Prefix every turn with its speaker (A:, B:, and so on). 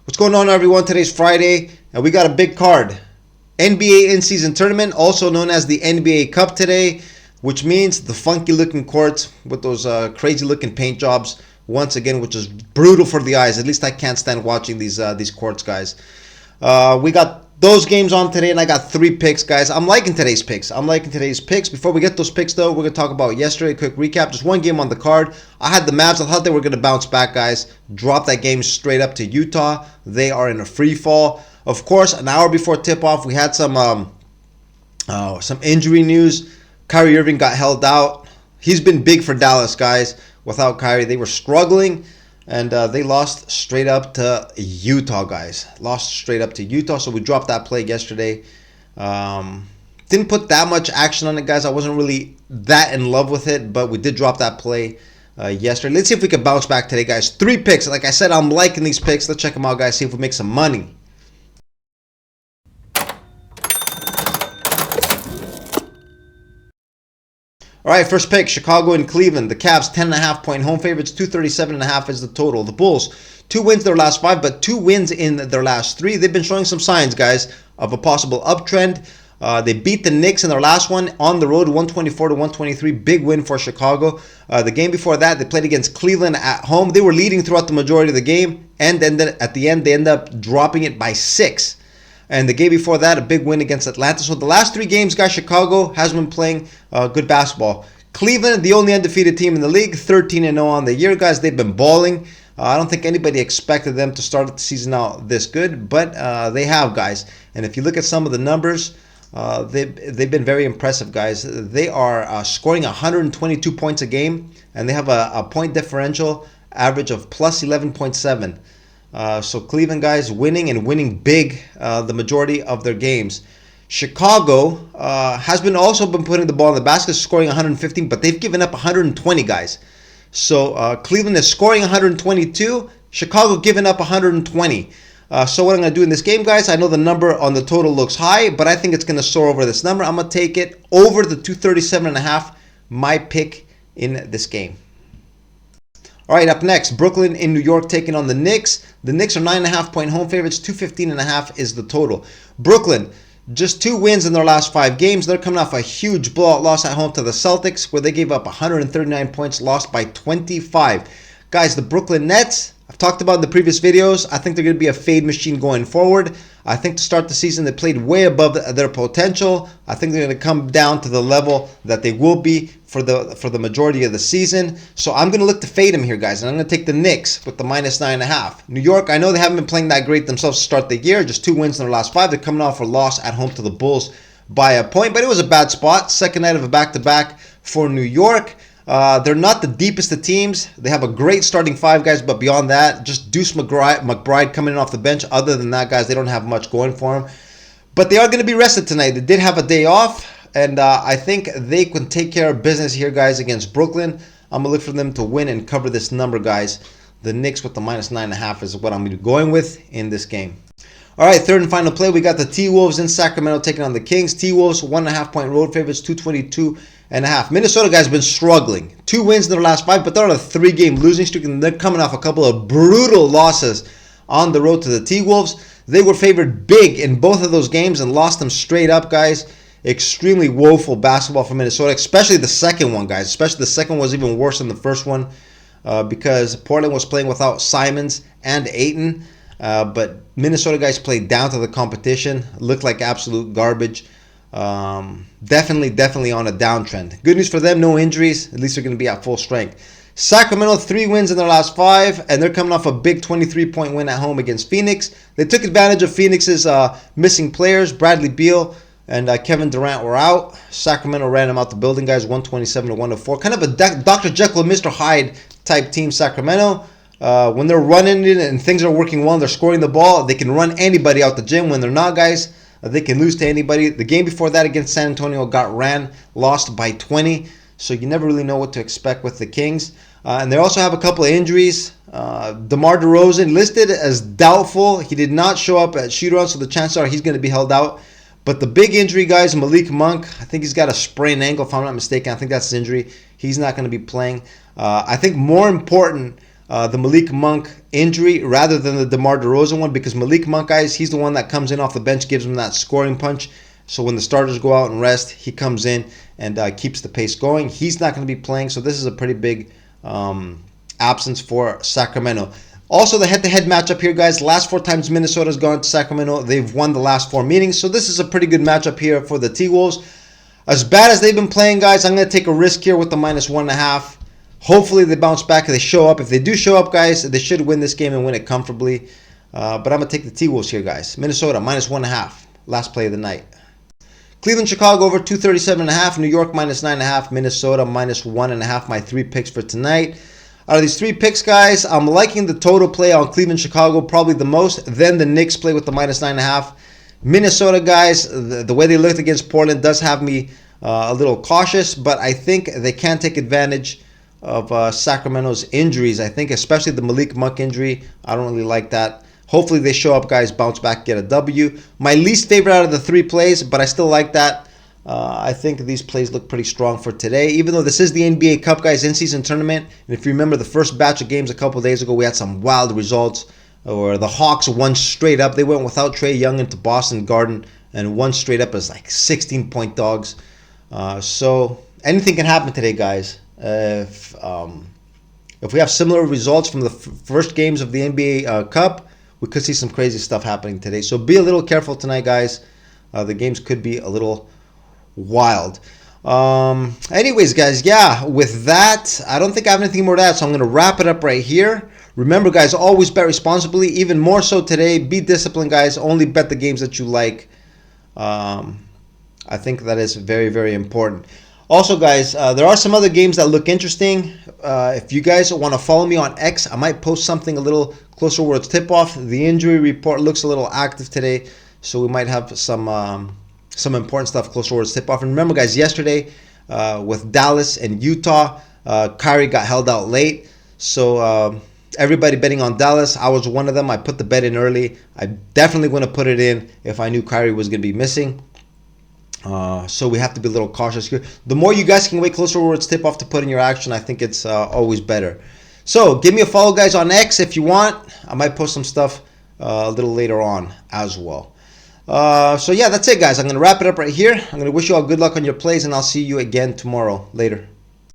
A: What's going on, everyone? Today's Friday, and we got a big card. NBA in-season tournament, also known as the NBA Cup today, which means the funky-looking courts with those crazy-looking paint jobs, once again, which is brutal for the eyes. At least I can't stand watching these courts, guys. We got those games on today, and I got 3 picks, guys. I'm liking today's picks. Before we get those picks, though, we're going to talk about yesterday. Quick recap. Just one game on the card. I had the Mavs. I thought they were going to bounce back, guys. Drop that game straight up to Utah. They are in a free fall. Of course, an hour before tip-off, we had some injury news. Kyrie Irving got held out. He's been big for Dallas, guys. Without Kyrie, they were struggling. And they lost straight up to Utah, guys. So we dropped that play yesterday. Didn't put that much action on it, guys. I wasn't really that in love with it, but we did drop that play yesterday. Let's see if we can bounce back today, guys. 3 picks. Like I said, I'm liking these picks. Let's check them out, guys. See if we make some money. All right, first pick, Chicago and Cleveland. The Cavs, 10.5-point home favorites, 237.5 is the total. The Bulls, 2 wins their last 5, but 2 wins in their last 3. They've been showing some signs, guys, of a possible uptrend. They beat the Knicks in their last one on the road, 124-123. Big win for Chicago. The game before that, they played against Cleveland at home. They were leading throughout the majority of the game, and then at the end, they end up dropping it by 6. And the game before that, a big win against Atlanta. So the last 3 games, guys, Chicago has been playing good basketball. Cleveland, the only undefeated team in the league, 13-0 on the year, guys. They've been balling. I don't think anybody expected them to start the season out this good, but they have, guys. And if you look at some of the numbers, they've been very impressive, guys. They are scoring 122 points a game, and they have a point differential average of plus 11.7. So Cleveland, guys, winning big the majority of their games. Chicago has also been putting the ball in the basket, scoring 115, but they've given up 120, guys. So Cleveland is scoring 122, Chicago giving up 120. So what I'm going to do in this game, guys, I know the number on the total looks high, but I think it's going to soar over this number. I'm going to take it over the 237.5, my pick in this game. All right, up next, Brooklyn in New York taking on the Knicks. The Knicks are 9.5-point home favorites, 215.5 is the total. Brooklyn, just 2 wins in their last 5 games. They're coming off a huge blowout loss at home to the Celtics, where they gave up 139 points, lost by 25. Guys, the Brooklyn Nets, I've talked about in the previous videos. I think they're going to be a fade machine going forward. I think to start the season, they played way above their potential. I think they're going to come down to the level that they will be for the majority of the season. So I'm going to look to fade them here, guys. And I'm going to take the Knicks with the minus 9.5. New York, I know they haven't been playing that great themselves to start the year. Just 2 wins in their last 5. They're coming off a loss at home to the Bulls by a point. But it was a bad spot. Second night of a back-to-back for New York. They're not the deepest of teams. They have a great starting 5, guys, but beyond that, just Deuce McBride coming in off the bench. Other than that, guys, they don't have much going for them. But they are going to be rested tonight. They did have a day off, and I think they can take care of business here, guys, against Brooklyn. I'm going to look for them to win and cover this number, guys. The Knicks with the minus 9.5 is what I'm going to be going with in this game. All right, third and final play. We got the T-Wolves in Sacramento taking on the Kings. T-Wolves, 1.5-point road favorites, 222.5. Minnesota, guys, been struggling. 2 wins in their last 5, but they're on a 3-game losing streak, and they're coming off a couple of brutal losses on the road to the T-Wolves. They were favored big in both of those games and lost them straight up, guys. Extremely woeful basketball for Minnesota, especially the second one, guys. Especially the second one was even worse than the first one because Portland was playing without Simons and Ayton. But Minnesota, guys, played down to the competition. Looked like absolute garbage. Definitely on a downtrend. Good news for them, no injuries. At least they're going to be at full strength. Sacramento, 3 wins in their last 5, and they're coming off a big 23-point win at home against Phoenix. They took advantage of Phoenix's missing players. Bradley Beal and Kevin Durant were out. Sacramento ran them out the building, guys, 127-104. Kind of a Dr. Jekyll and Mr. Hyde type team, Sacramento. When they're running it and things are working well, they're scoring the ball, they can run anybody out the gym. When they're not, guys, they can lose to anybody. The game before that against San Antonio got ran, lost by 20. So you never really know what to expect with the Kings. And they also have a couple of injuries. DeMar DeRozan listed as doubtful. He did not show up at shoot-around, so the chances are he's going to be held out. But the big injury, guys, Malik Monk, I think he's got a sprained ankle, if I'm not mistaken. I think that's his injury. He's not going to be playing. I think more important the Malik Monk injury rather than the DeMar DeRozan one, because Malik Monk, guys, he's the one that comes in off the bench, gives him that scoring punch. So when the starters go out and rest, he comes in and keeps the pace going. He's not going to be playing, so this is a pretty big absence for Sacramento. Also, the head-to-head matchup here, guys. Last 4 times Minnesota's gone to Sacramento, they've won the last 4 meetings. So this is a pretty good matchup here for the T-Wolves. As bad as they've been playing, guys, I'm going to take a risk here with the -1.5. Hopefully they bounce back and they show up. If they do show up, guys, they should win this game and win it comfortably. But I'm going to take the T-Wolves here, guys. Minnesota, -1.5. Last play of the night. Cleveland, Chicago over 237.5. New York, -9.5. Minnesota, -1.5. My 3 picks for tonight. Out of these 3 picks, guys, I'm liking the total play on Cleveland, Chicago probably the most. Then the Knicks play with the -9.5. Minnesota, guys, the way they looked against Portland does have me a little cautious, but I think they can take advantage of Sacramento's injuries. I think especially the Malik Monk injury. I don't really like that. Hopefully they show up, guys, bounce back, get a W. My least favorite out of the 3 plays, but I still like that. I think these plays look pretty strong for today, even though this is the NBA Cup, guys, in-season tournament. And if you remember the first batch of games a couple of days ago, we had some wild results. Or the Hawks won straight up. They went without Trae Young into Boston Garden and won straight up as like 16-point dogs. So anything can happen today, guys. If we have similar results from the first games of the NBA Cup, we could see some crazy stuff happening today. So be a little careful tonight, guys. The games could be a little wild. Anyways, guys, yeah, with that, I don't think I have anything more to add, so I'm going to wrap it up right here. Remember, guys, always bet responsibly, even more so today. Be disciplined, guys. Only bet the games that you like. I think that is very, very important. Also, guys, there are some other games that look interesting. If you guys want to follow me on X, I might post something a little closer where it's tip-off. The injury report looks a little active today, so we might have some important stuff closer where it's tip-off. And remember, guys, yesterday with Dallas and Utah, Kyrie got held out late. So everybody betting on Dallas, I was one of them. I put the bet in early. I definitely want to put it in if I knew Kyrie was going to be missing. So we have to be a little cautious here. The more you guys can wait closer where it's tip-off to put in your action, I think it's always better. So give me a follow, guys, on X if you want. I might post some stuff a little later on as well. So yeah, that's it, guys. I'm going to wrap it up right here. I'm going to wish you all good luck on your plays, and I'll see you again tomorrow. Later.